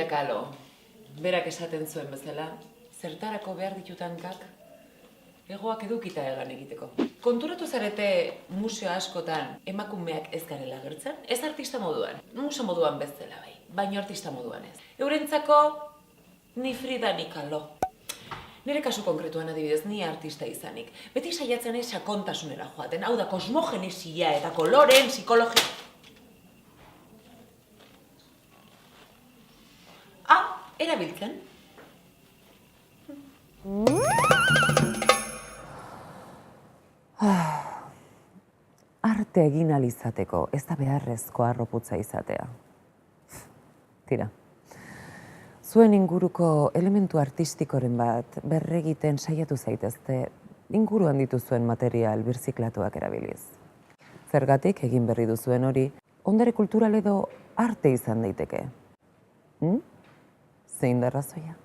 Kalo, berak esaten zuen bezala, zertarako behar ditut hankak, hegoak edukita egan egiteko. Konturatu zarete museo askotan emakumeak ez garela agertzen? Ez artista moduan, museo moduan bezala bai, baina artista moduan ez. Eurentzako, ni Frida ni Kahlo. Nire kasu konkretuan adibidez, ni artista izanik. Beti saiatzen ez sakontasunera joaten, hau da kosmogenesia eta koloren psikologia. Erabiltzen. Arte egin ahal izateko, ez da beharrezko harroputza izatea. Tira, zuen inguruko elementu artistikoren bat berregiten saiatu zaitezte inguruan dituzuen material birziklatuak erabiliz. Zergatik egin berri duzuen hori, ondare kultural edo arte izan daiteke. Zein da arrazoia?